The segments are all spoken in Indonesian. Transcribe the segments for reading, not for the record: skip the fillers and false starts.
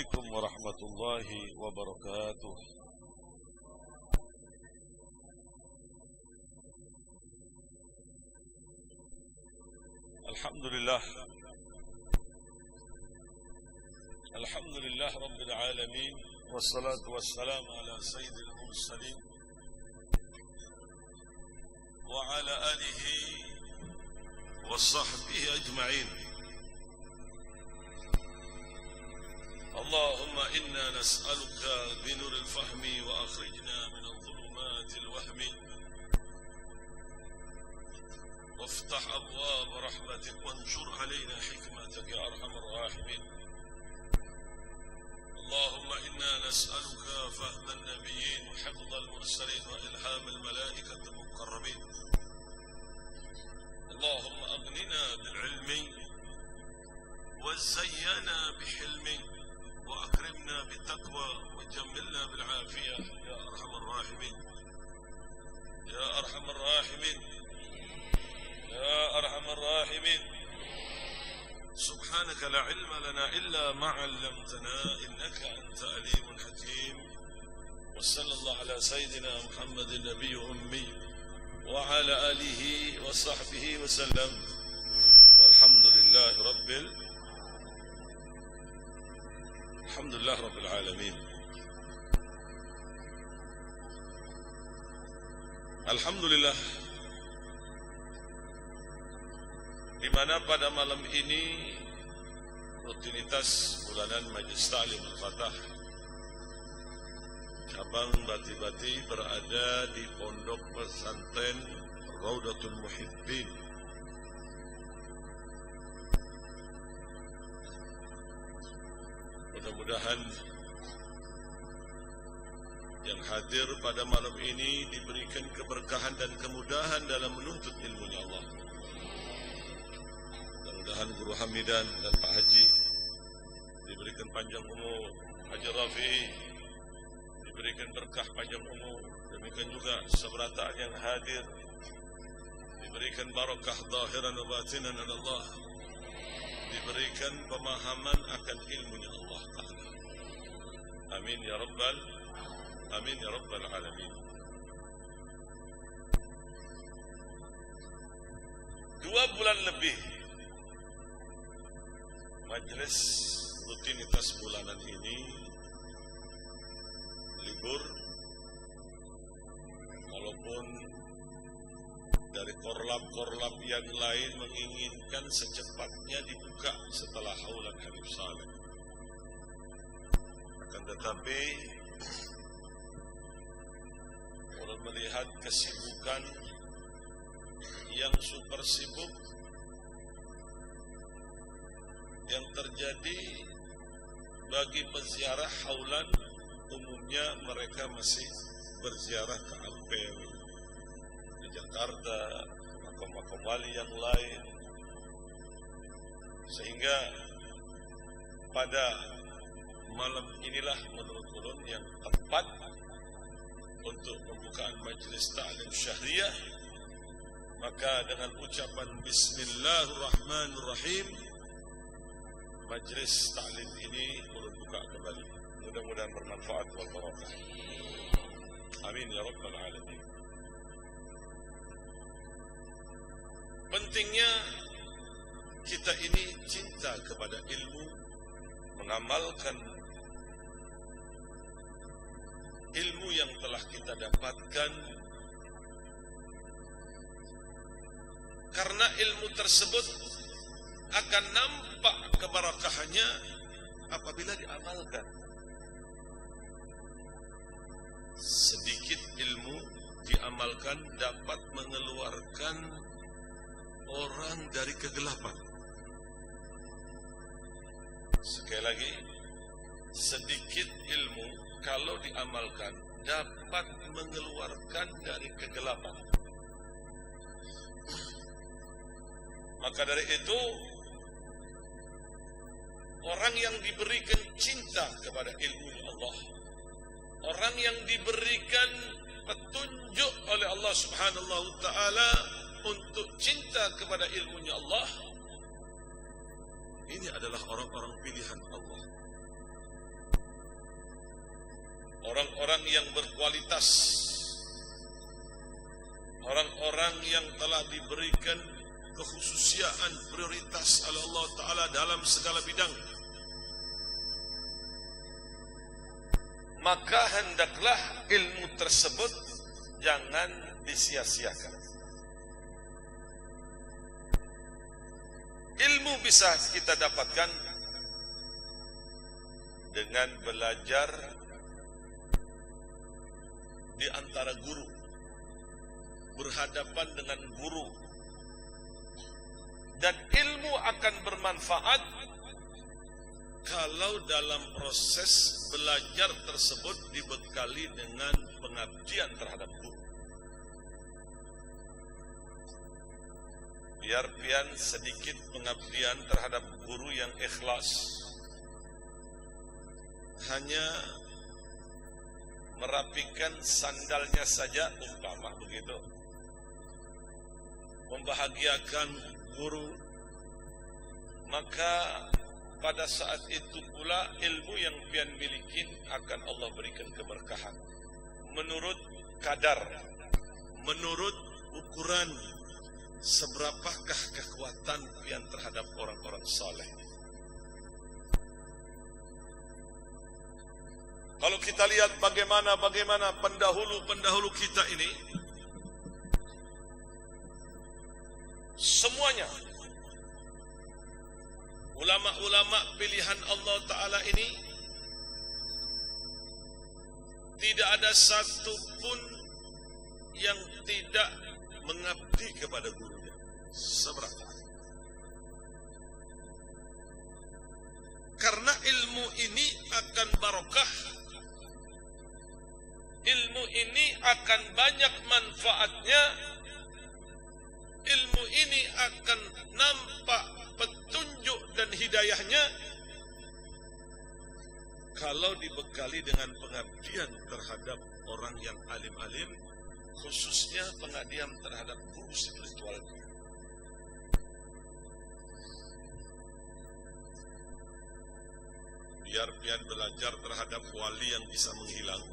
عليكم ورحمة الله وبركاته. الحمد لله رب العالمين، والصلاة والسلام على سيد المرسلين وعلى آله وصحبه أجمعين. اللهم إنا نسألك بنور الفهم وأخرجنا من الظلمات الوهم، وافتح أبواب رحمتك وانشر علينا حكمتك يا أرحم الراحمين. اللهم إنا نسألك فهم النبيين وحفظ المرسلين وإلهام الملائكة المقربين. اللهم أغننا بالعلم وزينا بحلم وأكرمنا بالتقوى وجملنا بالعافية يا أرحم الراحمين يا أرحم الراحمين يا أرحم الراحمين. سبحانك لا علم لنا إلا ما علمتنا إنك أنت عليم حكيم. وصلى الله على سيدنا محمد النبي الأمي وعلى آله وصحبه وسلم، والحمد لله رب العالمين. Alhamdulillah, di mana pada malam ini rutinitas bulanan Majelis Ta'lim Al-Fatah cabang Bati-Bati berada di Pondok Pesantren Raudatul Muhibbin. Mudah-mudahan yang hadir pada malam ini diberikan keberkahan dan kemudahan dalam menuntut ilmunya Allah. Mudah-mudahan Guru Hamidan dan Pak Haji diberikan panjang umur, Haji Rafi diberikan berkah panjang umur, demikian juga seberataan yang hadir diberikan barakah zahiran wa batinan dari Allah, diberikan pemahaman akan ilmunya Allah Ta'ala. Amin ya rabbal alamin. 2 bulan lebih majelis rutinitas bulanan ini libur, walaupun dari korlap yang lain menginginkan secepatnya dibuka setelah haulan Habib Saleh. Akan tetapi kalau melihat kesibukan yang super sibuk yang terjadi bagi peziarah haulan, umumnya mereka masih berziarah ke Ampel, di Jakarta, makam-makam wali yang lain, sehingga pada malam inilah menurut ulun yang tepat untuk pembukaan majelis ta'lim syahriyah. Maka dengan ucapan Bismillahirrahmanirrahim, majelis ta'lim ini ulun buka kembali. Mudah-mudahan bermanfaat wal barakah. Amin ya rabbal alamin. Pentingnya kita ini cinta kepada ilmu, mengamalkan ilmu yang telah kita dapatkan, karena ilmu tersebut akan nampak keberkahannya apabila diamalkan. Sedikit ilmu diamalkan dapat mengeluarkan orang dari kegelapan. Sekali lagi, sedikit ilmu kalau diamalkan dapat mengeluarkan dari kegelapan. Maka dari itu, orang yang diberikan cinta kepada ilmu Allah, orang yang diberikan petunjuk oleh Allah Subhanahu wa Ta'ala untuk cinta kepada ilmunya Allah, ini adalah orang-orang pilihan Allah. orang-orang yang berkualitas, orang-orang yang telah diberikan kekhususiaan prioritas oleh Allah Ta'ala dalam segala bidang, maka hendaklah ilmu tersebut jangan disia-siakan. Ilmu bisa kita dapatkan dengan belajar di antara guru, berhadapan dengan guru, dan ilmu akan bermanfaat kalau dalam proses belajar tersebut dibekali dengan pengabdian terhadap guru. Biar pian sedikit pengabdian terhadap guru yang ikhlas, hanya merapikan sandalnya saja, umpama begitu, membahagiakan guru, maka pada saat itu pula ilmu yang pian miliki akan Allah berikan keberkahan menurut kadar, menurut ukuran seberapakah kekuatan pian terhadap orang-orang saleh. Kalau kita lihat bagaimana pendahulu kita ini, semuanya ulama-ulama pilihan Allah Ta'ala ini tidak ada satu pun yang tidak mengabdi kepada gurunya. Seberapa? Karena ilmu ini akan barokah, ilmu ini akan banyak manfaatnya, ilmu ini akan nampak petunjuk dan hidayahnya kalau dibekali dengan pengabdian terhadap orang yang alim-alim, khususnya pengabdian terhadap guru spiritual. Biar pian belajar terhadap wali yang bisa menghilang,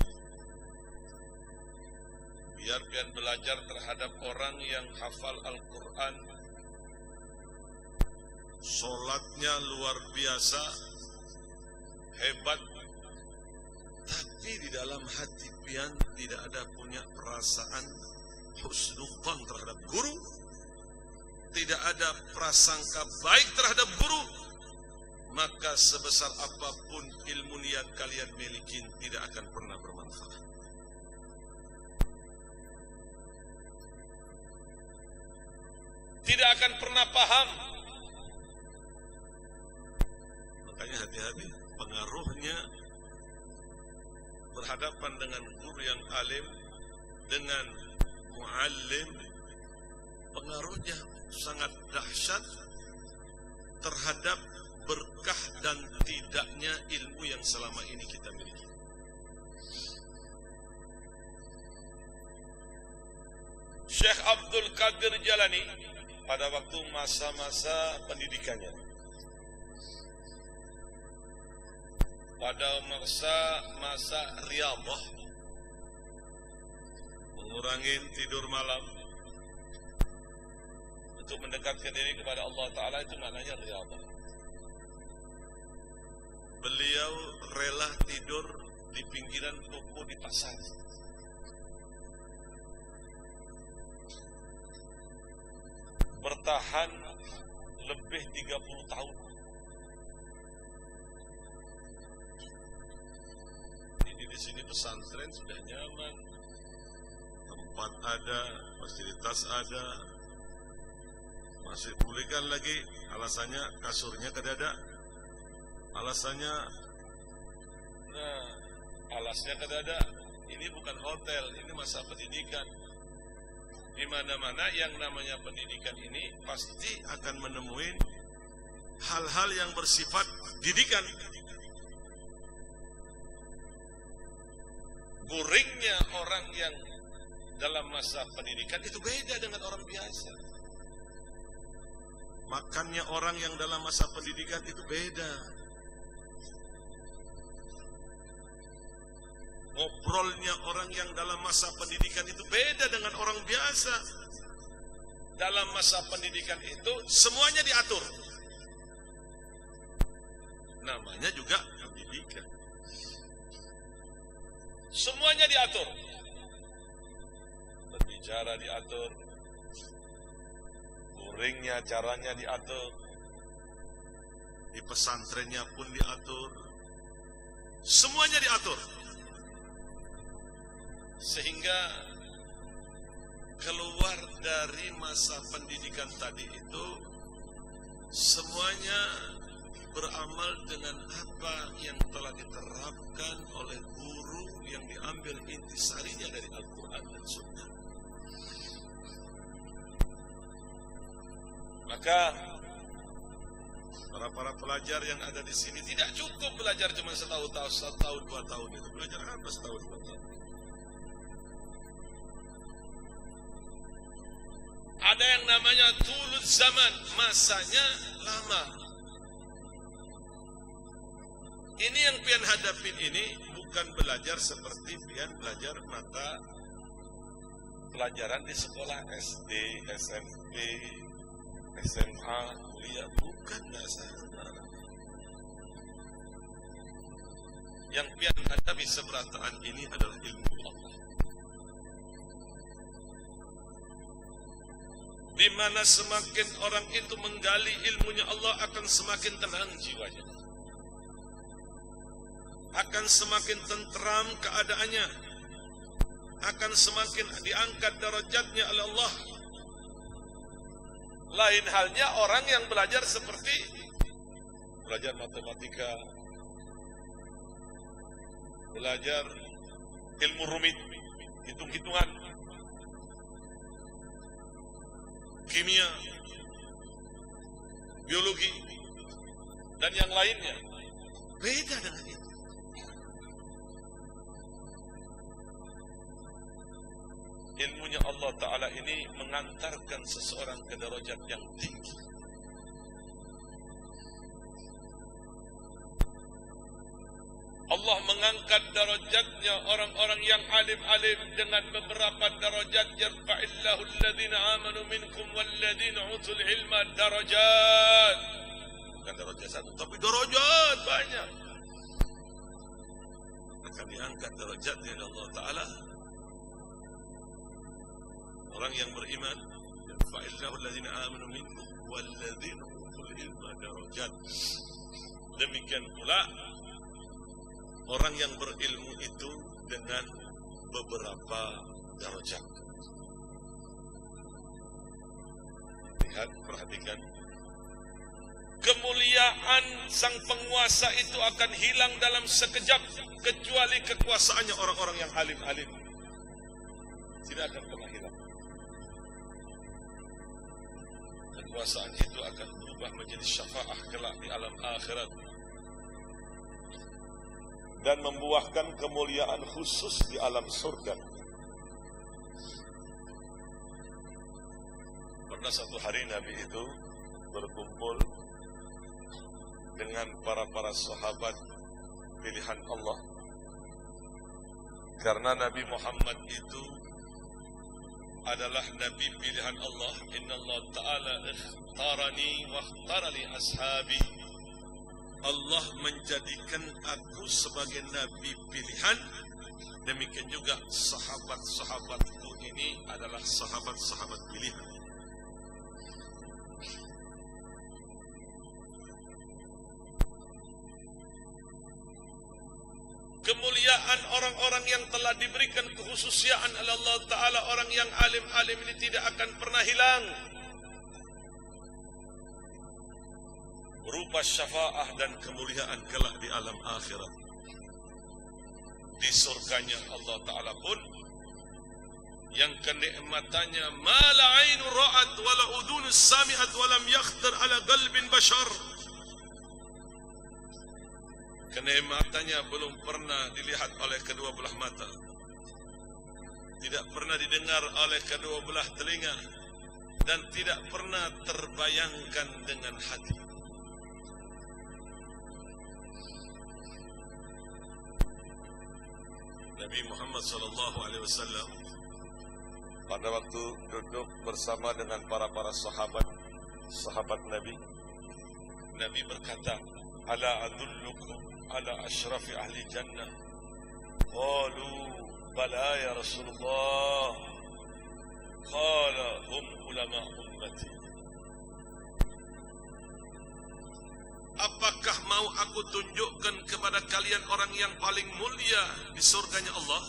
biar pian belajar terhadap orang yang hafal Al-Quran, sholatnya luar biasa, hebat, tapi di dalam hati pian tidak ada punya perasaan husnudzon terhadap guru, tidak ada prasangka baik terhadap guru, maka sebesar apapun ilmu yang kalian miliki tidak akan pernah bermanfaat. Tidak akan pernah paham. Makanya hati-hati, pengaruhnya berhadapan dengan guru yang alim, dengan muallim, pengaruhnya sangat dahsyat terhadap berkah dan tidaknya ilmu yang selama ini kita miliki. Syekh Abdul Qadir Jalani pada waktu masa-masa pendidikannya, pada masa riyadhah, mengurangi tidur malam untuk mendekatkan diri kepada Allah Ta'ala, itu maknanya riyadhah. Beliau rela tidur di pinggiran toko di pasar. Bertahan lebih 30 tahun. Ini di sini pesantren sudah nyaman, tempat ada, fasilitas ada, masih pulihkan lagi. Alasannya kasurnya kedada, alasannya, alasnya kedada. Ini bukan hotel, ini masa pendidikan. Di mana-mana yang namanya pendidikan ini pasti akan menemui hal-hal yang bersifat didikan. Guringnya orang yang dalam masa pendidikan itu beda dengan orang biasa. Makannya orang yang dalam masa pendidikan itu beda. Ngobrolnya orang yang dalam masa pendidikan itu beda dengan orang biasa. Dalam masa pendidikan itu semuanya diatur. Namanya juga pendidikan. Semuanya diatur. Berbicara diatur. Guringnya caranya diatur. Di pesantrennya pun diatur. Semuanya diatur. Sehingga keluar dari masa pendidikan tadi itu semuanya beramal dengan apa yang telah diterapkan oleh guru yang diambil intisarinya dari Al-Quran dan Sunnah. Maka para pelajar yang ada di sini tidak cukup belajar cuma setahun, 2 tahun itu. Belajar apa setahun, 2 tahun? Ada yang namanya tulul zaman, masanya lama. Ini yang pian hadapin ini bukan belajar seperti pian belajar mata pelajaran di sekolah SD, SMP, SMA, kuliah, bukan dasar. Yang pian hadapi seberataan ini adalah ilmu Allah. Di mana semakin orang itu menggali ilmunya Allah akan semakin tenang jiwanya. Akan semakin tentram keadaannya. Akan semakin diangkat derajatnya oleh Allah. Lain halnya orang yang belajar seperti belajar matematika, belajar ilmu rumit, hitung-hitungan, kimia, biologi, dan yang lainnya. Beda dengan itu. Ilmunya Allah Ta'ala ini mengantarkan seseorang ke derajat yang tinggi. Allah mengangkat derajatnya orang-orang yang alim-alim dengan beberapa derajat. Yarfa'illahu alladhina amanu minkum walladhina utul ilma darajat. Bukan derajat satu, tapi derajat banyak. Akan diangkat derajatnya oleh Allah Ta'ala. Orang yang beriman, yarfa'illahu alladhina amanu minkum walladhina utul ilma darajat. Demikian pula orang yang berilmu itu dengan beberapa darajat. Lihat, perhatikan. Kemuliaan sang penguasa itu akan hilang dalam sekejap, kecuali kekuasaannya orang-orang yang alim-alim. Tidak akan pernah hilang. Kekuasaan itu akan berubah menjadi syafaah kelak di alam akhirat. Dan membuahkan kemuliaan khusus di alam surga. Pernah satu hari Nabi itu berkumpul dengan para sahabat pilihan Allah. Karena Nabi Muhammad itu adalah Nabi pilihan Allah. Inna Allah Ta'ala ikhtarani wa ikhtarali ashabi. Allah menjadikan aku sebagai Nabi pilihan. Demikian juga sahabat-sahabatku ini adalah sahabat-sahabat pilihan. Kemuliaan orang-orang yang telah diberikan kekhususiaan oleh Allah Ta'ala, orang yang alim-alim ini tidak akan pernah hilang. Berupa syafaah dan kemuliaan kelak di alam akhirat. Di surganya Allah Ta'ala pun, yang kenikmatannya ma la ainu ra'at wa la udhun sami'at wa lam yakhtar ala qalbin bashar. Kenikmatannya belum pernah dilihat oleh kedua belah mata, tidak pernah didengar oleh kedua belah telinga, dan tidak pernah terbayangkan dengan hati. Nabi Muhammad SAW pada waktu duduk bersama dengan para sahabat Nabi berkata, ala adullukum ala ashrafi ahli jannah. Qalu bala ya Rasulullah. Qala hum ulama ummati. Apakah mau aku tunjukkan kepada kalian orang yang paling mulia di surganya Allah?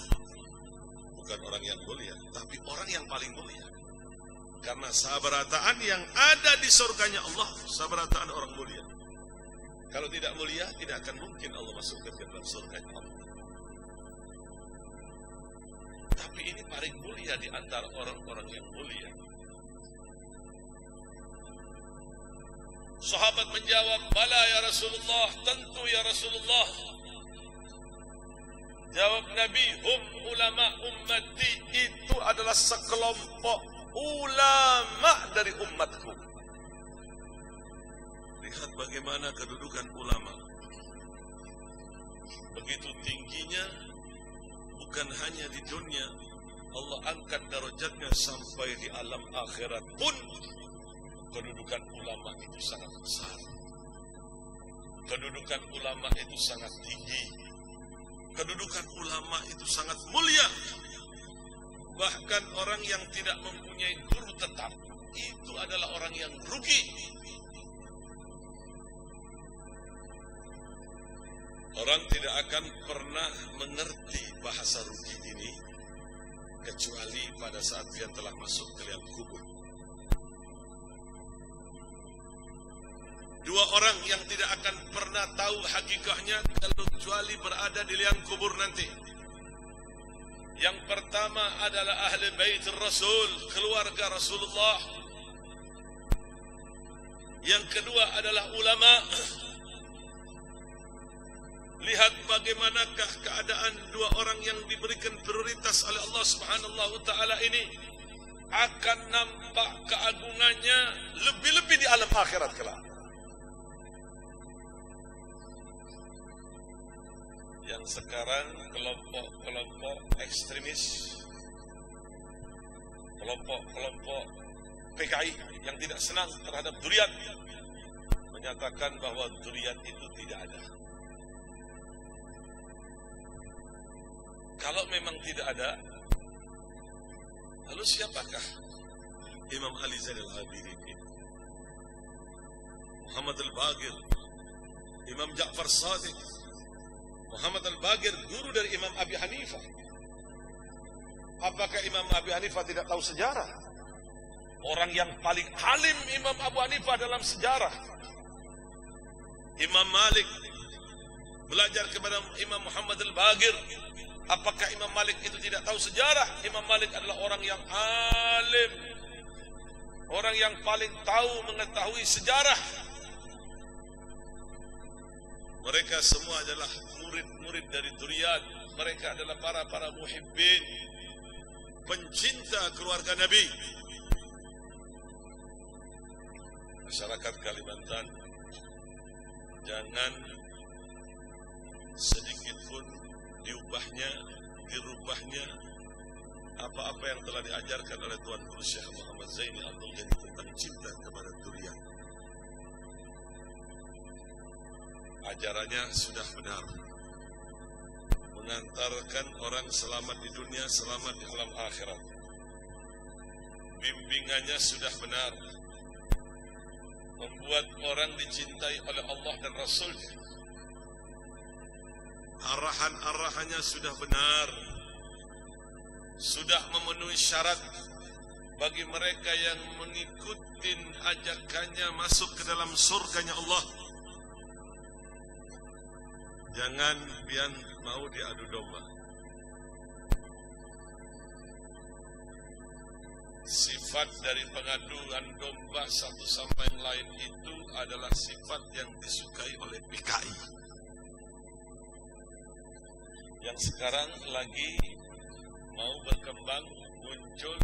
Bukan orang yang mulia, tapi orang yang paling mulia. Karena sabarataan yang ada di surganya Allah, sabarataan orang mulia. Kalau tidak mulia, tidak akan mungkin Allah masukkan ke dalam surganya Allah. Tapi ini paling mulia di antara orang-orang yang mulia. Sahabat menjawab, bala ya Rasulullah, tentu ya Rasulullah. Jawab Nabi, hum ulama ummati, itu adalah sekelompok ulama dari umatku. Lihat bagaimana kedudukan ulama. Begitu tingginya, bukan hanya di dunia, Allah angkat derajatnya sampai di alam akhirat pun. Kedudukan ulama itu sangat besar. Kedudukan ulama itu sangat tinggi. Kedudukan ulama itu sangat mulia. Bahkan orang yang tidak mempunyai guru tetap, itu adalah orang yang rugi. Orang tidak akan pernah mengerti bahasa rugi ini kecuali pada saat dia telah masuk ke liang kubur. Dua orang yang tidak akan pernah tahu hakikahnya kecuali berada di liang kubur nanti. Yang pertama adalah ahli bait Rasul, keluarga Rasulullah. Yang kedua adalah ulama. Lihat bagaimanakah keadaan dua orang yang diberikan prioritas oleh Allah Subhanahu wa taala ini, akan nampak keagungannya lebih-lebih di alam akhirat kelak. Yang sekarang kelompok ekstremis, kelompok PKI yang tidak senang terhadap dzurriyyat menyatakan bahwa dzurriyyat itu tidak ada. Kalau memang tidak ada, lalu siapakah Imam Ali Zainal Abidin, Muhammad Al-Baqir, Imam Ja'far Shadiq? Muhammad Al-Baqir guru dari Imam Abi Hanifah. Apakah Imam Abi Hanifah tidak tahu sejarah? Orang yang paling alim Imam Abu Hanifah dalam sejarah. Imam Malik belajar kepada Imam Muhammad Al-Baqir. Apakah Imam Malik itu tidak tahu sejarah? Imam Malik adalah orang yang alim, orang yang paling tahu mengetahui sejarah. Mereka semua adalah murid-murid dari dzurriyyat. Mereka adalah para muhibbin, pencinta keluarga Nabi. Masyarakat Kalimantan, jangan sedikit pun dirubahnya apa-apa yang telah diajarkan oleh Tuan Guru Syekh Muhammad Zaini Abdul Ghani tentang cinta kepada dzurriyyat. Ajarannya sudah benar, mengantarkan orang selamat di dunia, selamat di alam akhirat. Bimbingannya sudah benar, membuat orang dicintai oleh Allah dan Rasul-Nya. Arahan-arahannya sudah benar, sudah memenuhi syarat bagi mereka yang mengikuti ajakannya masuk ke dalam surganya Allah. Jangan pian mau diadu domba. Sifat dari pengaduan domba satu sama yang lain itu adalah sifat yang disukai oleh PKI. Yang sekarang lagi mau berkembang, muncul,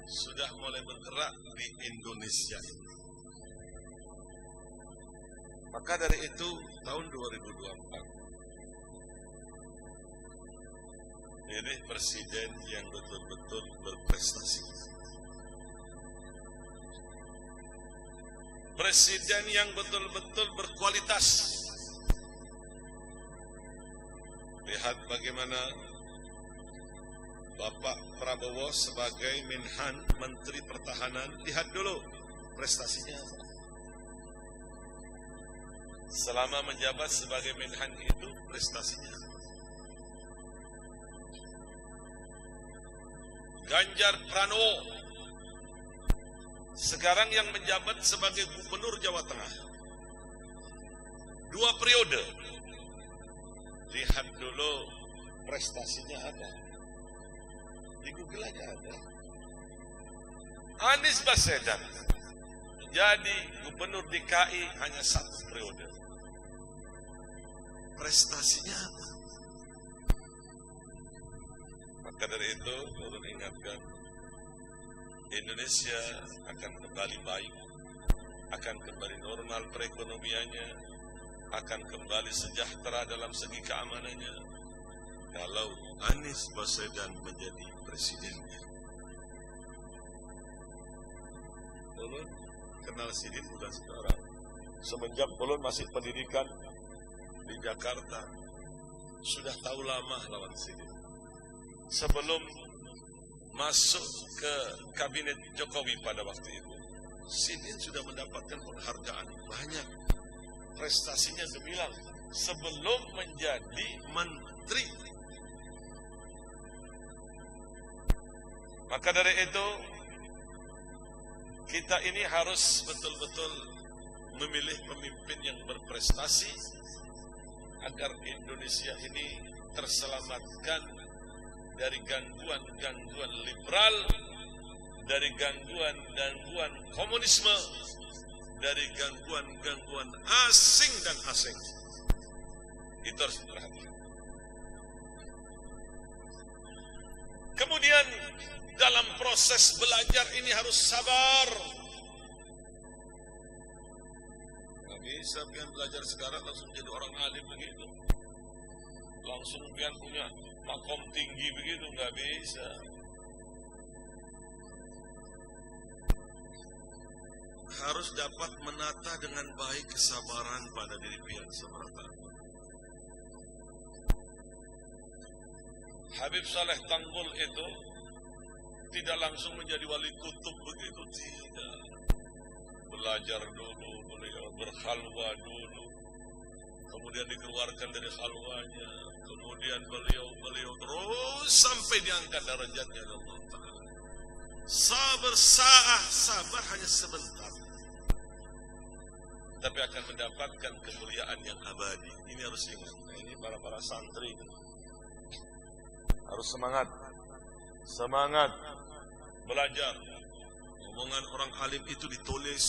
sudah mulai bergerak di Indonesia. Maka dari itu tahun 2024 Pilih presiden yang betul-betul berprestasi. Presiden yang betul-betul berkualitas. Lihat bagaimana Bapak Prabowo sebagai Menhan, Menteri Pertahanan. Lihat dulu prestasinya. Selama menjabat sebagai Menhan itu prestasinya. Ganjar Pranowo sekarang yang menjabat sebagai Gubernur Jawa Tengah 2 periode. Lihat dulu prestasinya ada. Di Google aja ada. Anies Baswedan menjadi Gubernur DKI hanya 1 periode. Prestasinya apa? Maka dari itu, turut ingatkan, Indonesia akan kembali baik, akan kembali normal perekonomiannya, akan kembali sejahtera dalam segi keamanannya, kalau Anies Baswedan menjadi presidennya. Ulun kenal Sidin bukan sekarang. Semenjak ulun masih pendidikan di Jakarta, sudah tahu lama lawan Sidin. Sebelum masuk ke kabinet Jokowi pada waktu itu, Sidin sudah mendapatkan penghargaan banyak. Prestasinya gemilang sebelum menjadi menteri. Maka dari itu, kita ini harus betul-betul memilih pemimpin yang berprestasi agar Indonesia ini terselamatkan dari gangguan-gangguan liberal, dari gangguan-gangguan komunisme, dari gangguan-gangguan asing dan asing. Itu harus diperhatikan. Kemudian dalam proses belajar ini harus sabar. Nggak bisa pian belajar sekarang langsung jadi orang alim begitu. Langsung pian punya makom tinggi begitu, nggak bisa. Harus dapat menata dengan baik kesabaran pada diri pian semerata. Habib Saleh Tanggul itu tidak langsung menjadi wali kutub begitu, tidak. Belajar dulu, beliau berkhalwa dulu, kemudian dikeluarkan dari khalwanya, kemudian beliau terus sampai diangkat derajatnya Allah Ta'ala. Sabar sabar hanya sebentar, tapi akan mendapatkan kemuliaan yang abadi. Ini harus ingat. Ini para santri harus semangat belajar. Omongan orang alim itu ditulis,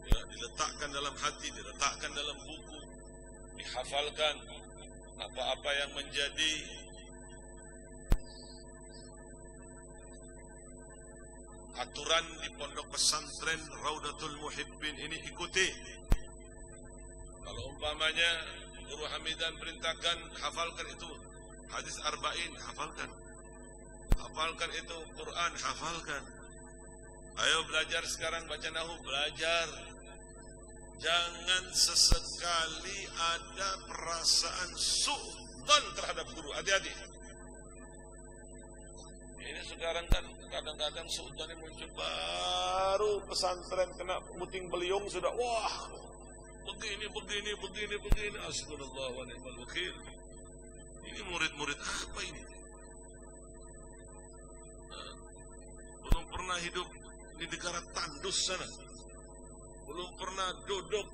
ya, diletakkan dalam hati, diletakkan dalam buku, dihafalkan. Apa-apa yang menjadi aturan di pondok pesantren Raudatul Muhibbin ini ikuti. Kalau umpamanya Guru Hamidan perintahkan hafalkan itu hadis arba'in, hafalkan itu Quran, hafalkan. Ayo belajar sekarang baca nahu, belajar. Jangan sesekali ada perasaan su'dzon terhadap guru, hati-hati. Ini sekarang kan kadang-kadang su'dzon yang muncul, baru pesantren kena puting beliung sudah, wah, begini, asbunallah wa ni'mal wakil. Ini murid-murid apa ini? Belum pernah hidup di negara tandus sana, belum pernah duduk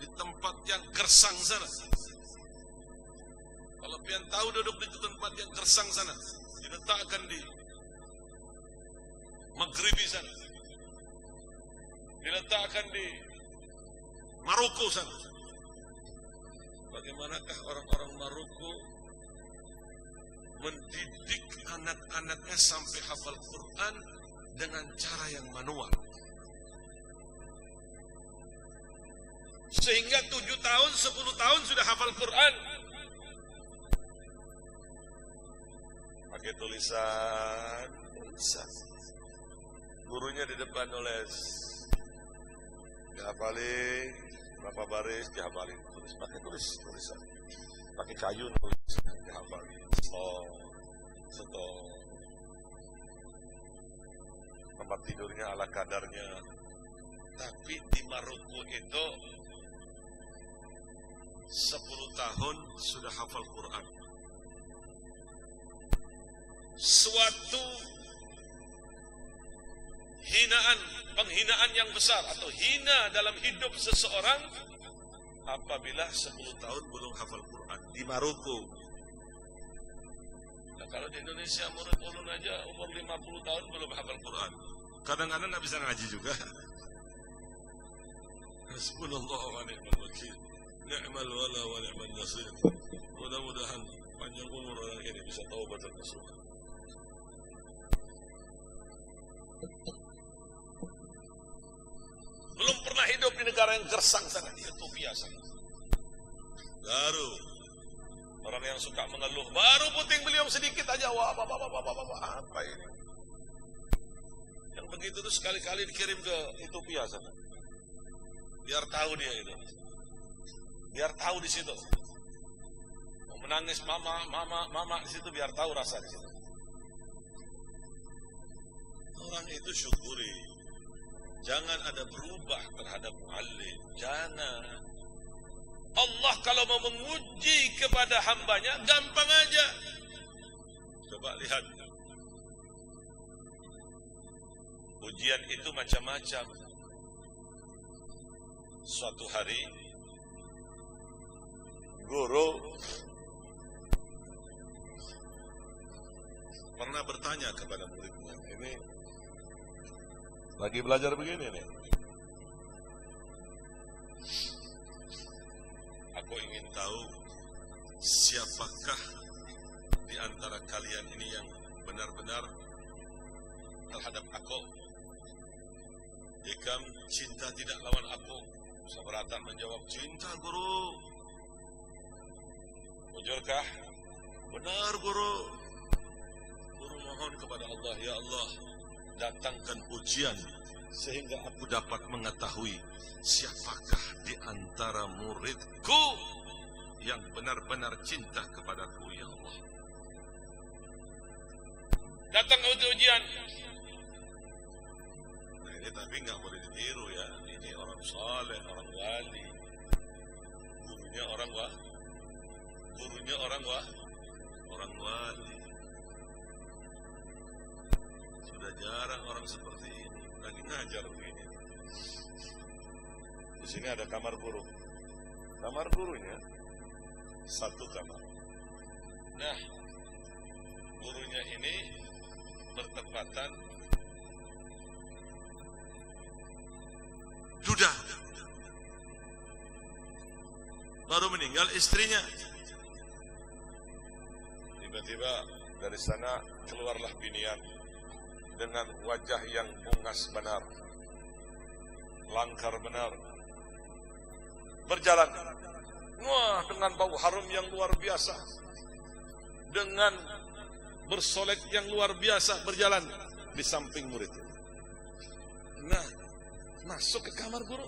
di tempat yang gersang sana. Kalau pian tahu duduk di tempat yang gersang sana, diletakkan di Maghribi sana, diletakkan di Maroko sana. Bagaimanakah orang-orang Maroko mendidik anak-anaknya sampai hafal Quran dengan cara yang manual, sehingga 7 tahun, 10 tahun sudah hafal Quran. pakai tulisan. Gurunya di depan nulis, dihafalin berapa baris, dihafalin tulis, pakai tulisan, pakai kayu nulis, dihafalin. Stop. Tempat tidurnya ala kadarnya. Tapi di Maroko itu 10 tahun sudah hafal Quran. Suatu penghinaan yang besar atau hina dalam hidup seseorang apabila 10 tahun belum hafal Quran di Maroko. Nah, kalau di Indonesia murid ulun aja umur 50 tahun belum hafal Quran. Kadang-kadang nggak bisa ngaji juga. Hasbunallah wa ni'mal wakil. Ni'mal wala wa ni'mal nasir. Mudah-mudahan panjang umur orang ini bisa taubat dan nasuh. Belum pernah hidup di negara yang gersang sana, di Ethiopia sana. Baru orang yang suka mengeluh, baru puting beliung sedikit aja, wah, apa ini? Yang begitu tuh sekali-kali dikirim ke Ethiopia sana. Biar tahu dia itu. Biar tahu di situ. Mau menangis mama di situ biar tahu rasa di situ. Orang itu syukuri. Jangan ada berubah terhadap muallim. Jangan. Allah kalau mau menguji kepada hambanya, gampang aja. Coba lihat. Ujian itu macam-macam. Suatu hari, guru pernah bertanya kepada muridnya, ini lagi belajar begini nih. Aku ingin tahu siapakah di antara kalian ini yang benar-benar terhadap aku. Ikam cinta tidak lawan aku. Sabratan menjawab, cinta guru. Jujurkah? Benar guru. Guru mohon kepada Allah, ya Allah, datangkan ujian sehingga aku dapat mengetahui siapakah di antara muridku yang benar-benar cinta kepadaku, ya Allah. Datang ujian. Nah ini tapi nggak boleh ditiru ya. Ini orang saleh, orang wali. Gurunya orang wali. Sudah jarang orang seperti ini lagi ngajar begini. Di sini ada kamar guru. Kamar gurunya satu kamar. Nah, gurunya ini bertepatan duda. Baru meninggal istrinya. Tiba-tiba dari sana keluarlah binian dengan wajah yang bungas benar, langkar benar, berjalan, wah, dengan bau harum yang luar biasa, dengan bersolek yang luar biasa, berjalan di samping murid. Nah, masuk ke kamar guru,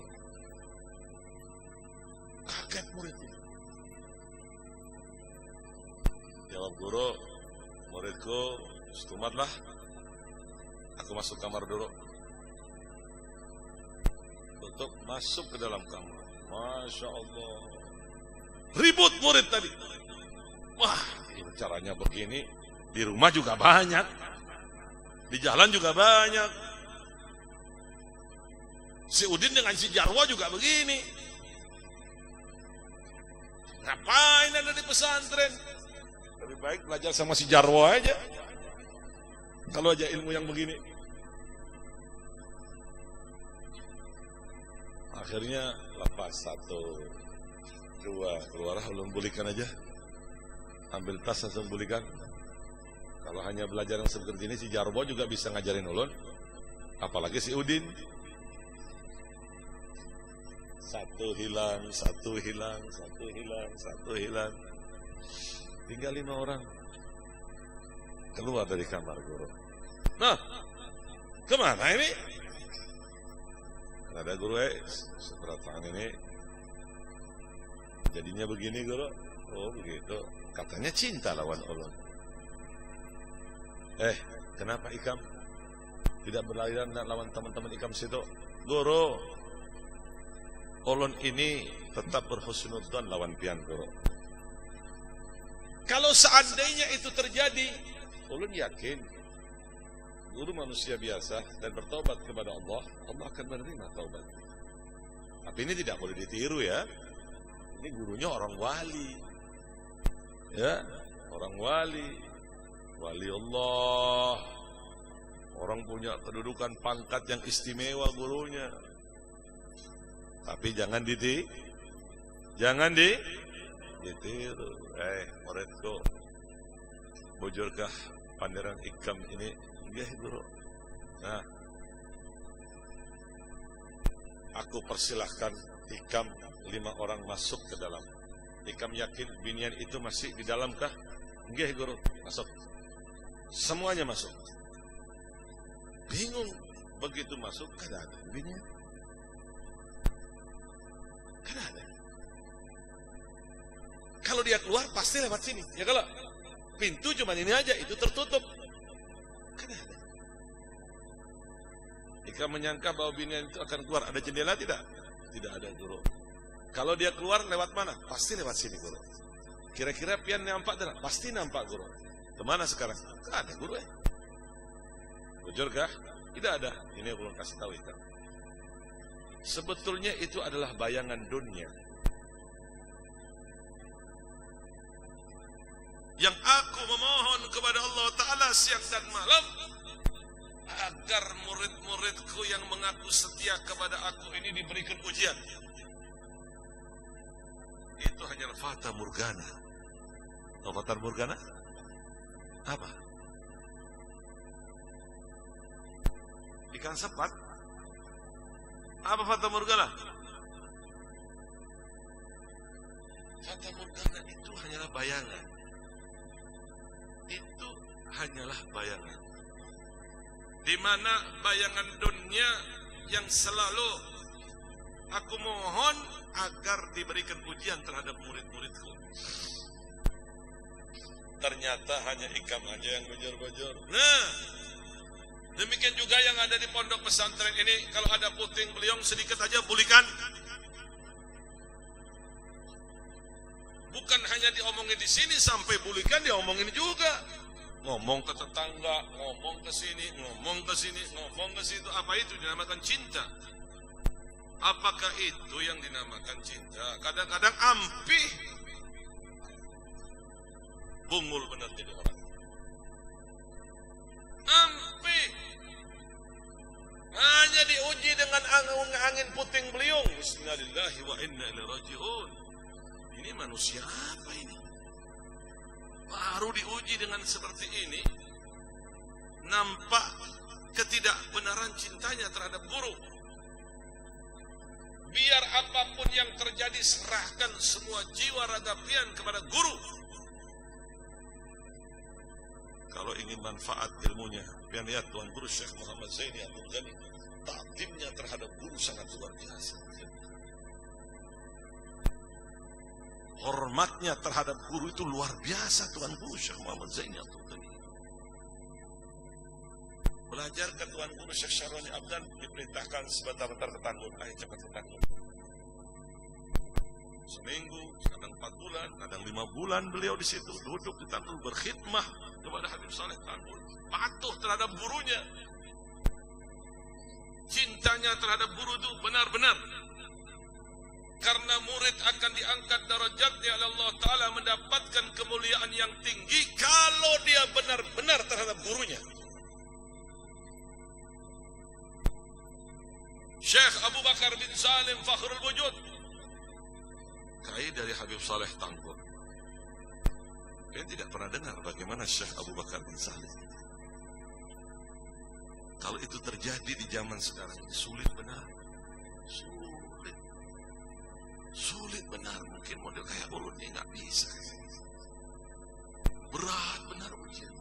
kaget murid ini. Jawab guru, muridku, setumatlah. Aku masuk kamar dulu. Tutup, masuk ke dalam kamar. Masya Allah. Ribut murid tadi. Wah, caranya begini. Di rumah juga banyak. Di jalan juga banyak. Si Udin dengan si Jarwo juga begini. Ngapain ada di pesantren? Lebih baik belajar sama si Jarwo aja. Kalau aja ilmu yang begini. Akhirnya lepas 1, 2, keluar, belum bulikan aja. Ambil tas langsung bulikan. Kalau hanya belajar yang seperti ini, si Jarwo juga bisa ngajarin ulun. Apalagi si Udin. 1 hilang, 1 hilang, 1 hilang, 1 hilang. Tinggal 5 orang. keluar dari kamar guru. Nah, kemana ini? Ada guru seberat tangan ini. Jadinya begini guru. Oh begitu. Katanya cinta lawan Allah. Kenapa Ikam tidak berlainan lawan teman-teman Ikam situ? Guru, ulun ini tetap berhusnudzon lawan pian guru. Kalau seandainya itu terjadi, ulun yakin guru manusia biasa dan bertobat kepada Allah, Allah akan menerima taubat. Tapi ini tidak boleh ditiru ya. Ini gurunya orang wali. Ya, orang wali. Wali Allah. Orang punya kedudukan pangkat yang istimewa gurunya. Tapi jangan ditiru. Muridku, bujurkah panderan Ikam ini? Nggih guru. Nah, aku persilahkan Ikam 5 orang masuk ke dalam. Ikam yakin binian itu masih di dalamkah? Nggih guru, masuk. Semuanya masuk. Bingung, begitu masuk kada ada binian. Kada ada. Kalau dia keluar pasti lewat sini. Ya kalau pintu cuma ini aja, itu tertutup. Kada ada. Jika menyangka bahwa binian itu akan keluar, ada jendela tidak? Tidak ada guru. Kalau dia keluar lewat mana? Pasti lewat sini guru. Kira-kira pian nampak tidak? Pasti nampak guru. Kemana sekarang? Tidak ada guru Bujur kah? Tidak ada. Ini yang belum kasih tahu Ikam. Sebetulnya itu adalah bayangan dunia. Yang aku memohon kepada Allah Ta'ala siang dan malam, agar murid-muridku yang mengaku setia kepada aku ini diberikan ujian. Itu hanya fata morgana. Tahu fata morgana? Apa? Ikan sepat? Apa fata morgana? Fata morgana itu hanyalah bayangan. Itu hanyalah bayangan. Di mana bayangan dunia yang selalu aku mohon agar diberikan ujian terhadap murid-muridku. Ternyata hanya Ikam aja yang bujur-bujur. Nah, demikian juga yang ada di pondok pesantren ini. Kalau ada puting beliung sedikit aja bulikan. Bukan hanya diomongin di sini, sampai bulikan diomongin juga. Ngomong ke tetangga, ngomong ke sini, ngomong ke sini, ngomong ke situ. Apa itu dinamakan cinta? Apakah itu yang dinamakan cinta? Kadang-kadang ampih. Bungul benar jadi orang. Ampih. Hanya diuji dengan angin puting beliung. Bismillahirrahmanirrahim wa inna ilaihi raji'un. Ini manusia apa ini? Baru diuji dengan seperti ini, nampak ketidakbenaran cintanya terhadap guru. Biar apapun yang terjadi, serahkan semua jiwa raga pian kepada guru. Kalau ingin manfaat ilmunya, pian lihat Tuan Guru Syekh Muhammad Zaini Abdul Ghani, takdimnya terhadap guru sangat luar biasa. Hormatnya terhadap guru itu luar biasa. Tuan Guru Syekh Muhammad Zaini Abdul Ghani belajar ke Tuan Guru Syekh Syarwani Abdan, diperintahkan sebentar-bentar ke Tanggul. Ayo cepat ke Tanggul. Seminggu, kadang 4 bulan, kadang 5 bulan beliau di situ duduk di Tanggul berkhidmah kepada Habib Saleh Tanggul, patuh terhadap gurunya. Cintanya terhadap guru itu benar-benar. Karena murid akan diangkat derajatnya oleh Allah Ta'ala, mendapatkan kemuliaan yang tinggi kalau dia benar-benar terhadap gurunya. Syekh Abu Bakar bin Salim Fakhrul Wujud, kai dari Habib Saleh Tanggul. Kalian tidak pernah dengar bagaimana Syekh Abu Bakar bin Salim. Kalau itu terjadi di zaman sekarang, sulit benar. Sulit benar, mungkin model kayak ulun ini nggak bisa. Berat benar ujian.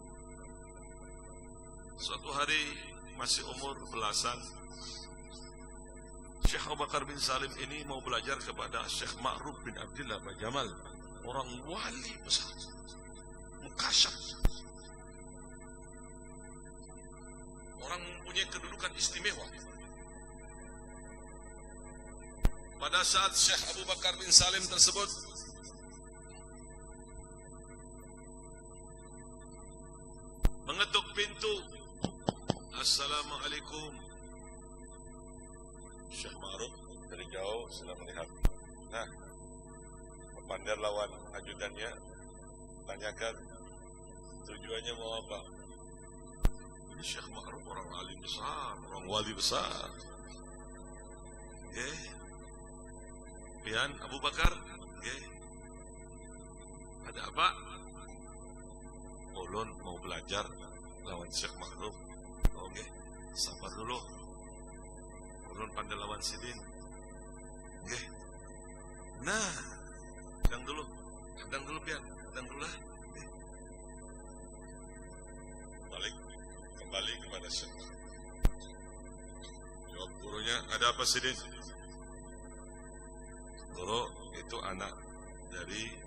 Suatu hari masih umur belasan, Syekh Abu Bakar bin Salim ini mau belajar kepada Syekh Ma'ruf bin Abdullah Bajamal, orang wali besar, mukasyaf, orang mempunyai kedudukan istimewa. Pada saat Syekh Abu Bakar bin Salim tersebut mengetuk pintu, Assalamualaikum. Syekh Ma'ruf dari jauh sudah melihat. Nah, Pandar lawan ajudannya, tanyakan tujuannya mau apa. Ini Syekh Ma'ruf orang alim besar, orang wali besar. Pian Abu Bakar, ada apa? Ulun mau belajar lawan Syekh Ma'ruf. Oke, sabar dulu. Ulun pandai lawan sidin. Oke. Nah, hadang dulu Pian, hadang dulu lah. Kembali kepada Syekh. Jawab gurunya, ada apa sidin? Guru, itu anak dari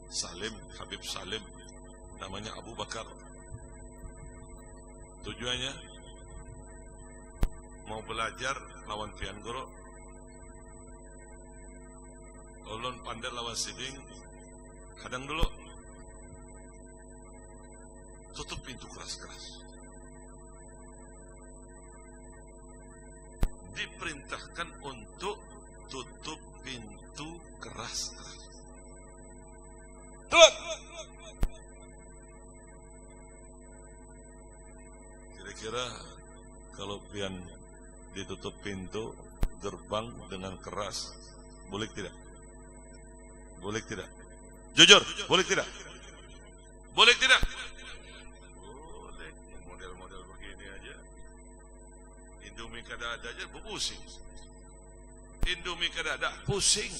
Salim, Habib Salim, namanya Abu Bakar. Tujuannya mau belajar lawan pian guru. Ulun pandai lawan siding, hadang dulu. Tutup pintu keras-keras. Diperintahkan untuk tutup pintu keras-keras. Tutup! Kira-kira kalau pian ditutup pintu gerbang dengan keras, boleh tidak? Boleh tidak? Jujur, boleh tidak? Boleh tidak? Boleh. Model-model begini aja. Indomie kada ada aja pusing. Indomie kada ada pusing.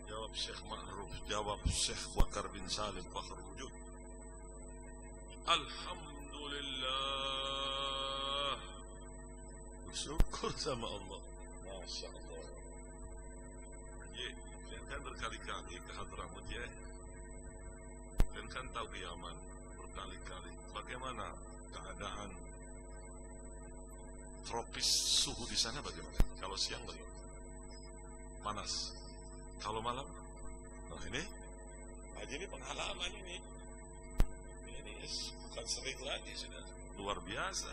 Jawab Syekh Ma'ruf, jawab Syekh Bakar bin Salim Fakhr Wujud. Alhamdulillah, bersyukur sama Allah. Masya Allah. Kan berkali-kali ke Hadramut ya. Kan tahu ke Yaman berkali-kali. Bagaimana keadaan tropis, suhu di sana bagaimana? Kalau siang bagaimana? Panas. Kalau malam? Nah ini pengalaman ini. Bukan sering lagi, sudah luar biasa.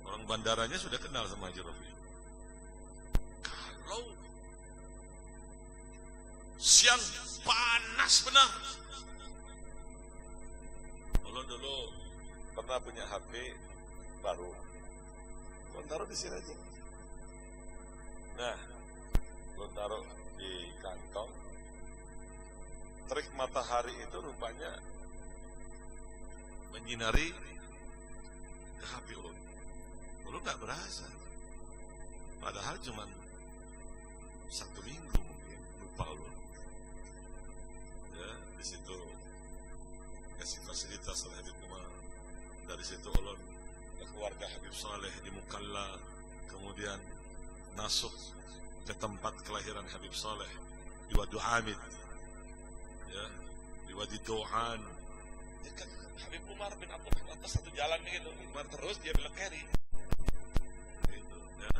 Orang bandaranya sudah kenal sama Haji Rafi. Kalau siang panas benar. Kalau dulu pernah punya HP baru, lo taruh di sini aja. Nah, lo taruh di kantong. Terik matahari itu rupanya menyinari ke HP ulun. Ulun nggak berasa. Padahal cuma 1 minggu mungkin, lupa ulun. Ya, di situ kasih fasilitas oleh Habib Umar. Dari situ ulun ke keluarga Habib Saleh di Mukalla, kemudian masuk ke tempat kelahiran Habib Saleh di Wadi Hamid, ya, di Wadi Doan. Dekat Habib Umar bin Abdul Rahman atas satu jalan begitu, Umar terus dia belok kiri. Gitu, ya.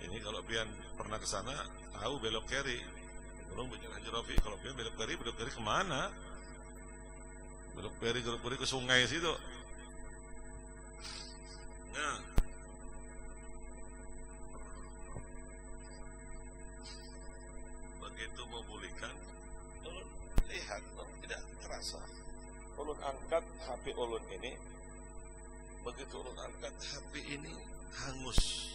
Ini kalau pian pernah ke sana tahu belok kiri. Belum bicara Haji Rafi, kalau pian belok kiri kemana? Belok kiri ke sungai situ. Nah, begitu memulihkan, ulun lihat, tidak terasa. Ulun angkat HP ulun ini, begitu ulun angkat HP ini hangus.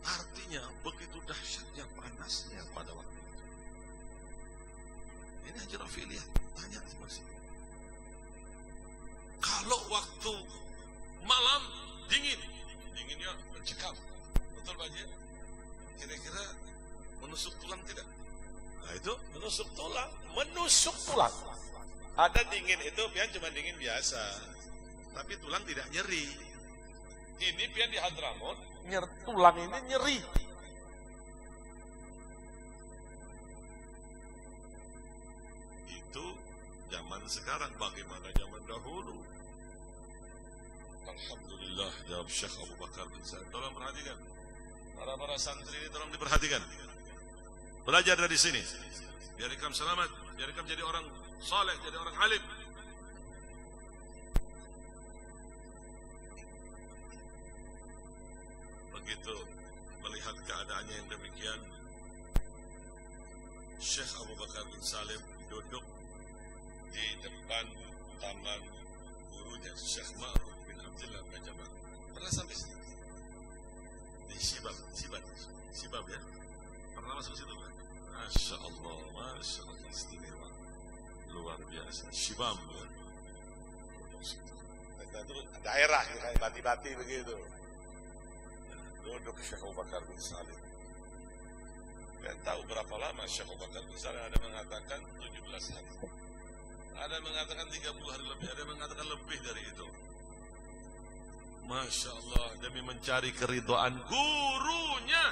Artinya begitu dahsyatnya panasnya pada waktu itu. Ini Haji Rafi lihat, tanya sama sini. Kalau waktu malam dinginnya mencekam, betul Pak Haji? Kira-kira menusuk tulang tidak? Nah itu menusuk tulang. Ada dingin itu pian cuma dingin biasa, tapi tulang tidak nyeri. Ini pian di Hadramut, tulang ini nyeri. Itu zaman sekarang, bagaimana zaman dahulu? Alhamdulillah, jawab Syekh Abu Bakar bin Salim. Tolong perhatikan, para santri ini tolong diperhatikan. Belajar dari sini, biar ikam selamat, biar ikam jadi orang saleh, jadi orang alim. Begitu melihat keadaannya yang demikian, Syekh Abu Bakar bin Salim duduk di depan taman gurunya Syekh Ma'ruf bin Abdullah Bajaman. Pernah sampai sini? Di Sibab ya? Pernah masuk situ kan? Masya Allah, istimewa, luar biasa. Shibam ya? Itu daerah kayak bati-bati begitu. Duduk Syekh Abu Bakar bin Salim. Saya tahu berapa lama Syekh Abu Bakar bin Salim. Ada mengatakan 17 hari, ada mengatakan 30 hari lebih, ada mengatakan lebih dari itu. Masya Allah, demi mencari keridhaan gurunya,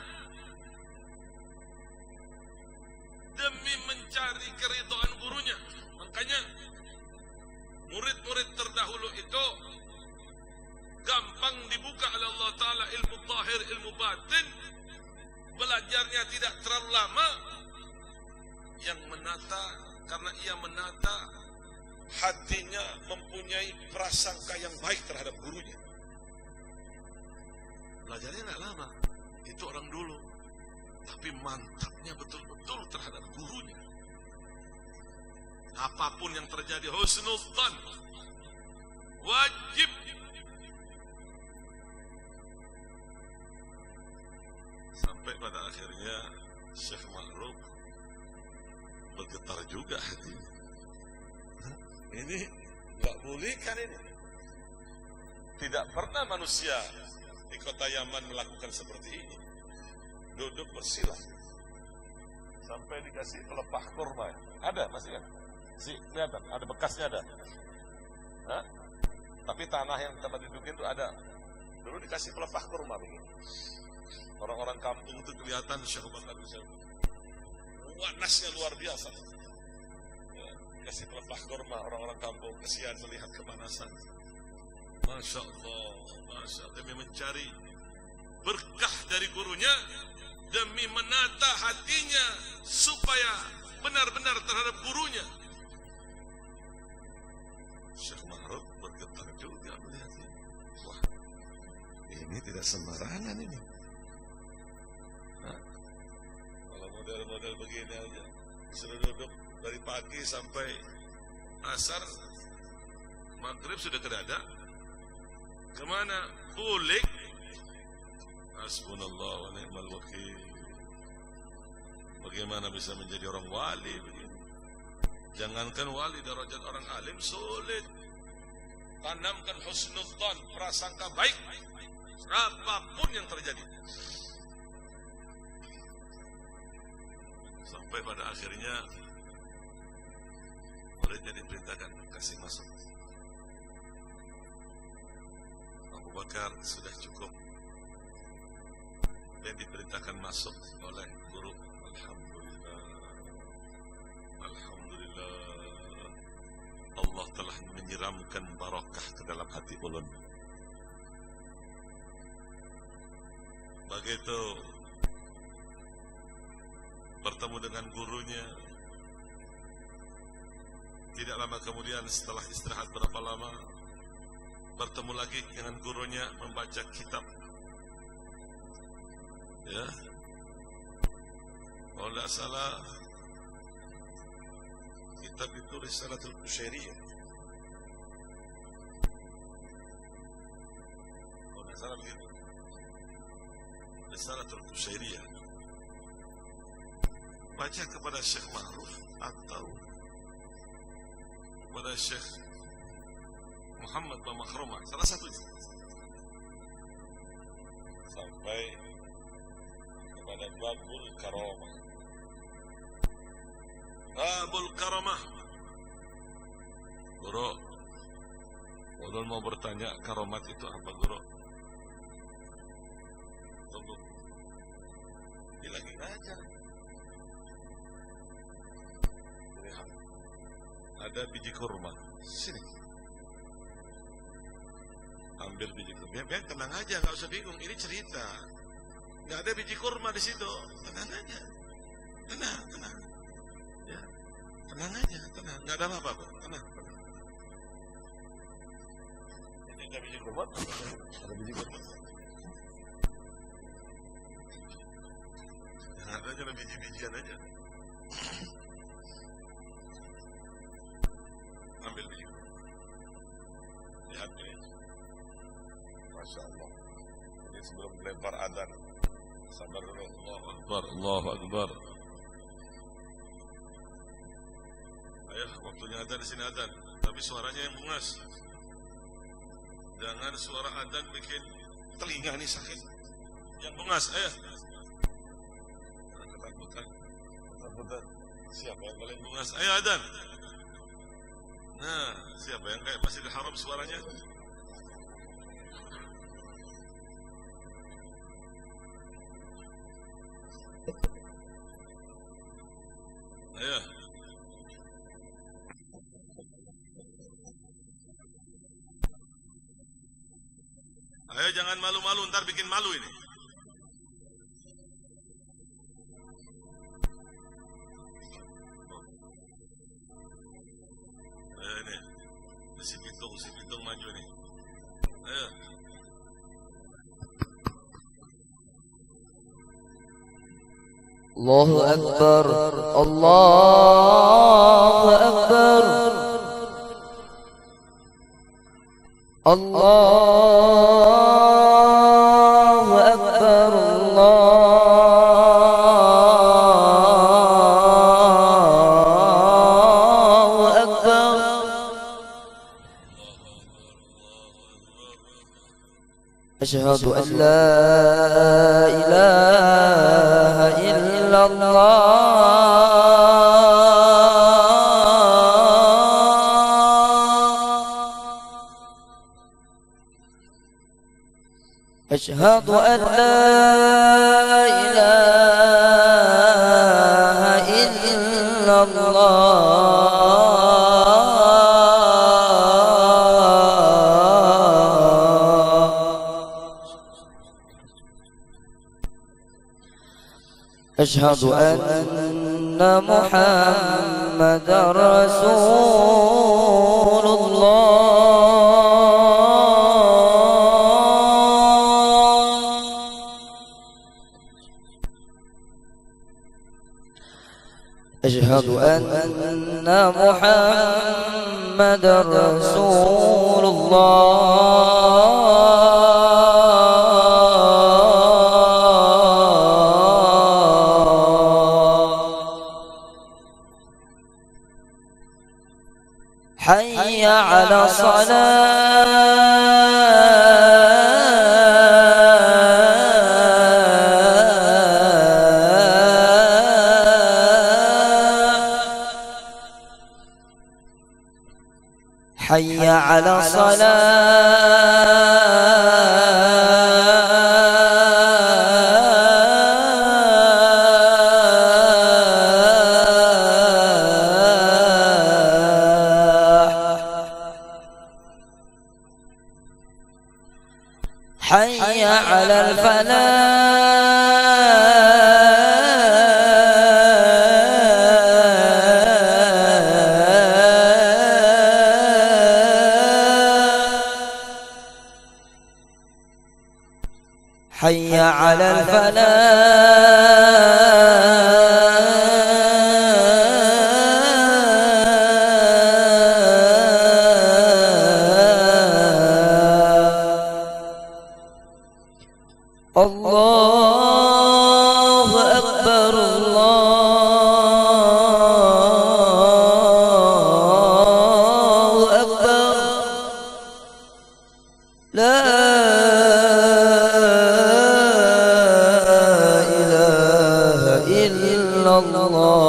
demi mencari keridhaan gurunya. Makanya murid-murid terdahulu itu gampang dibuka oleh Allah Ta'ala ilmu zahir, ilmu batin. Belajarnya tidak terlalu lama. Yang menata, karena ia menata, hatinya mempunyai prasangka yang baik terhadap gurunya. Belajarnya tidak lama, itu orang dulu, tapi mantapnya betul-betul terhadap gurunya. Apapun yang terjadi, husnul dzan, wajib. Sampai pada akhirnya Syekh Ma'ruf bergetar juga hatinya. Ini nggak boleh kan ini? Tidak pernah manusia di kota Yaman melakukan seperti ini. Duduk bersila sampai dikasih pelepah kurma. Ada masih kan? Kelihatan, ada bekasnya ada. Hah? Tapi tanah yang tempat dudukin itu ada. Dulu dikasih pelepah kurma begini. Orang-orang kampung itu kelihatan Syekh Abu Bakar bin Salim wanasnya luar biasa. Ya, kasih pelepah kurma, orang-orang kampung kesian melihat kepanasan. Masya Allah, demi mencari berkah dari gurunya, demi menata hatinya supaya benar-benar terhadap gurunya. Syekh Ma'ruf bergetar juga melihat ini. Wah, ini tidak sembarangan ini. Nah, kalau model-model begini aja, sudah duduk dari pagi sampai asar, maghrib sudah tidak ada. Kemana? Bulik. Hasbunallah wa ni'mal wakil. Bagaimana bisa menjadi orang wali begini? Jangankan wali, derajat orang alim sulit. Tanamkan husnul dzan, prasangka baik, apapun yang terjadi. Sampai pada akhirnya muridnya diperintahkan kasih masuk. Abu Bakar sudah cukup dan diperintahkan masuk oleh guru. Alhamdulillah, Allah telah menyiramkan barakah ke dalam hati ulun. Begitu bertemu dengan gurunya, tidak lama kemudian setelah istirahat berapa lama, bertemu lagi dengan gurunya membaca kitab. Ya, kalau tidak salah kitab itu Risalatul Qushairiyah. Kalau tidak salah begitu, Risalatul Qushairiyah. Baca kepada Syekh Ma'ruf atau kepada Syekh Muhammad bin Makhrumah, salah satunya, sampai kepada Babul Karamah. Babul Karamah, Guru, Ulun mau bertanya, karomat itu apa, Guru? Tunggu. Dia lagi ngajar. Lihat. Ada biji kurma. Sini. Ambil biji kurma. Biar tenang aja, nggak usah bingung. Ini cerita. Nggak ada biji kurma di situ. Tenang aja. Tenang. Ya. Tenang aja, tenang. Nggak ada apa-apa, kok. Tenang. Ini ada biji kurma. Ada biji kurma. Yang ada cuma biji-bijian aja. Ambil biji kurma. Lihat ini. Masya Allah. Ini sebelum melempar adzan. Sabar dulu. Allahu Akbar. Allahu Akbar. Ayo, waktunya adzan di sini adzan. Tapi suaranya yang bungas. Jangan suara adzan bikin telinga ini sakit. Yang bungas, ayo. Ketakutan. Siapa yang paling bungas? Ayo adzan. Nah, siapa yang kayak Masjidil Haram suaranya? Ayo. Ayo jangan malu-malu, ntar bikin malu ini. Ayo ini. Si Pitung maju nih. Ayo. Allahu Akbar, Allahu Akbar, Allahu Akbar, Allahu Akbar. Asyhadu an la ilaha illallah. Asyhadu an la ilaha illallah. أشهد أن محمدا رسول الله. أشهد أن محمدا رسول الله. حي على الصلاة. حي على حي على الفلاح. حي على الله أكبر، الله أكبر. لا إله إلا الله.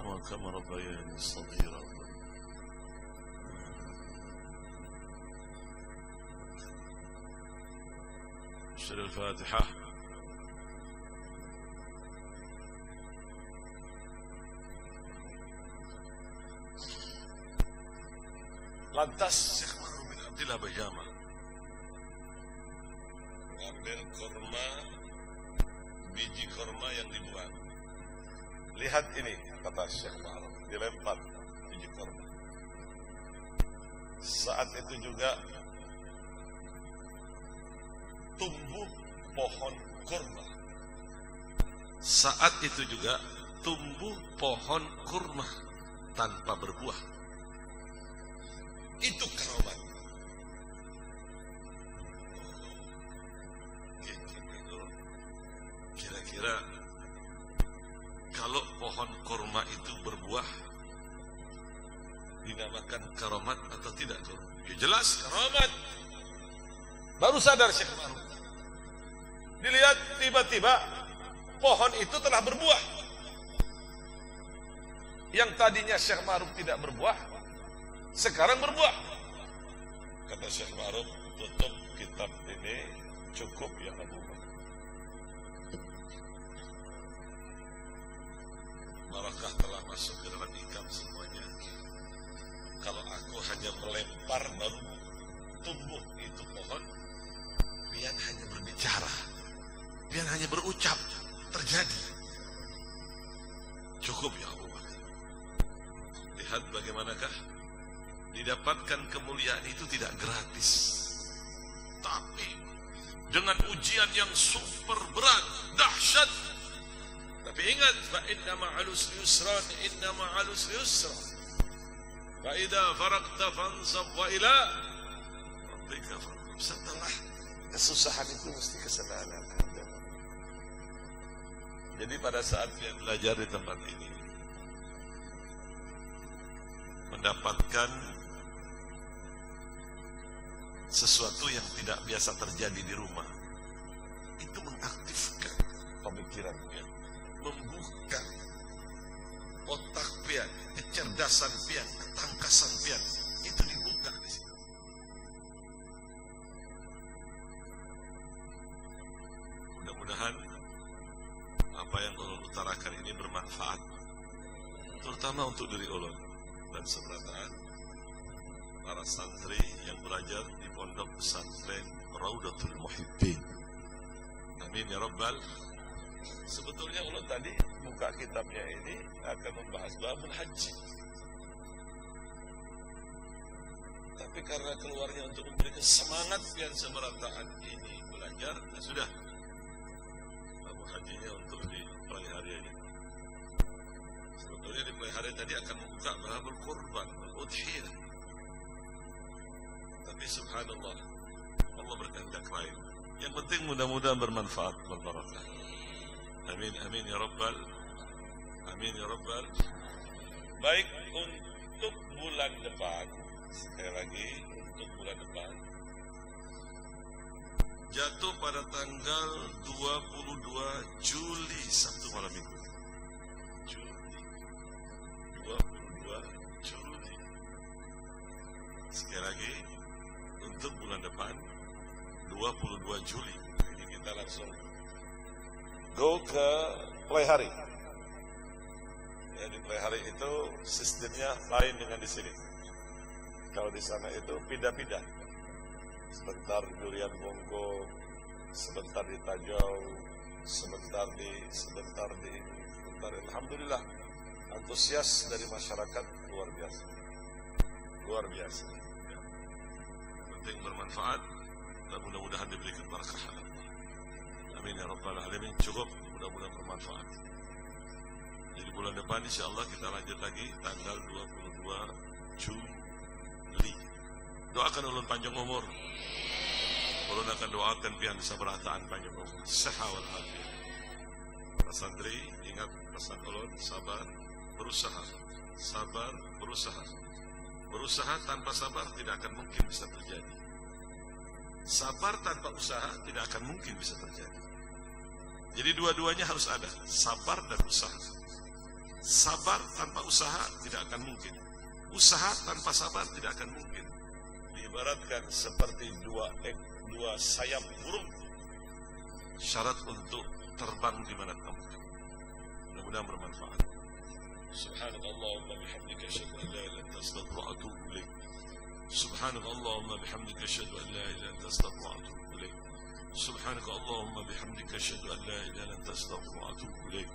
وارحمهما كما ربياني صغيرا. اشتري الفاتحة. Lantas Syekh Ma'ruf bin Abdillah Bajama mengambil kurma, biji kurma yang dibuang. Lihat ini, kata Syekh Ma'ruf, dilempar biji kurma. Saat itu juga tumbuh pohon kurma. Saat itu juga tumbuh pohon kurma tanpa berbuah. Itu keramat. Kira-kira kalau pohon kurma itu berbuah dinamakan keramat atau tidak? Ya jelas keramat. Baru sadar Syekh Ma'ruf. Dilihat tiba-tiba pohon itu telah berbuah. Yang tadinya Syekh Ma'ruf tidak berbuah, sekarang berbuah. Kata Syekh Ma'ruf, tutup kitab ini, cukup ya Abu Bakar. Barakah telah masuk ke dalam ikam semuanya. Kalau aku hanya melempar baru tumbuh itu pohon, pian hanya berbicara, pian hanya berucap, terjadi. Cukup ya Abu Bakar. Lihat bagaimanakah didapatkan kemuliaan itu tidak gratis, tapi dengan ujian yang super berat, dahsyat. Tapi ingat, fa inna ma'al usri yusran, inna ma'al usri yusra. Fa idza faraqta fansab wa ila rabbika farghab. Setelah kesusahan itu mesti kesenangan. Jadi pada saat dia belajar di tempat ini, mendapatkan sesuatu yang tidak biasa terjadi di rumah, itu mengaktifkan pemikiran pian, membuka otak pian, kecerdasan pian, ketangkasan pian, itu dibuka di sini. Mudah-mudahan apa yang ulun utarakan ini bermanfaat, terutama untuk diri ulun dan seberataan para santri yang belajar di pondok pesantren Raudatul Muhibbin. Amin ya Rabbal. Sebetulnya ulun tadi buka kitabnya ini akan membahas babul haji, tapi karena keluarnya untuk memberikan semangat yang seberataan ini belajar, nah sudah babul hajinya untuk dipelihara aja. Sebetulnya dipelihara tadi akan membuka babul kurban, udhiyah. Tapi subhanallah, Allah berkehendak lain. Yang penting mudah-mudahan bermanfaat, berbarakah. Amin, amin ya Rabbal. Amin ya Rabbal. Baik, untuk bulan depan, sekali lagi untuk bulan depan, jatuh pada tanggal 22 Juli, Sabtu malam minggu. Juli, 22 Juli. Sekali lagi, untuk bulan depan 22 Juli. Ini kita langsung go ke Playhari. Ya, di Playhari itu sistemnya lain dengan di sini. Kalau di sana itu pindah-pindah. Sebentar di Durian Bongko, sebentar di Tajau, sebentar di. Alhamdulillah, antusias dari masyarakat luar biasa. Luar biasa. Penting bermanfaat dan mudah-mudahan diberikan barakah. Amin ya Rabbal Alamin. Cukup, mudah-mudahan bermanfaat. Jadi bulan depan insyaAllah kita lanjut lagi tanggal 22 Juli. Doakan ulun panjang umur. Ulun akan doakan pian sabarataan panjang umur, sehat wal afiat. Para santri ingat pesan ulun, sabar, berusaha. Sabar, berusaha. Berusaha tanpa sabar tidak akan mungkin bisa terjadi. Sabar tanpa usaha tidak akan mungkin bisa terjadi. Jadi dua-duanya harus ada, sabar dan usaha. Sabar tanpa usaha tidak akan mungkin. Usaha tanpa sabar tidak akan mungkin. Diibaratkan seperti dua sayap burung. Syarat untuk terbang di mana kamu. Mudah-mudahan bermanfaat. Subhanakallahumma bihamdika asyhadu an la ilaha illa anta astaghfiruka wa atubu ilaik. Subhanakallahumma bihamdika asyhadu an la ilaha illa anta astaghfiruka wa atubu ilaik. Subhanakallahumma bihamdika asyhadu an la ilaha illa anta astaghfiruka wa atubu ilaik.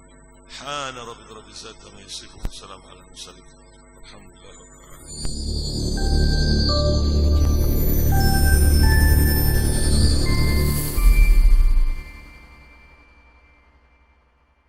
Hana rabbika rabbil izzati amma yasifun. Salamun alal mursalin. Alhamdulillah rabbil alamin.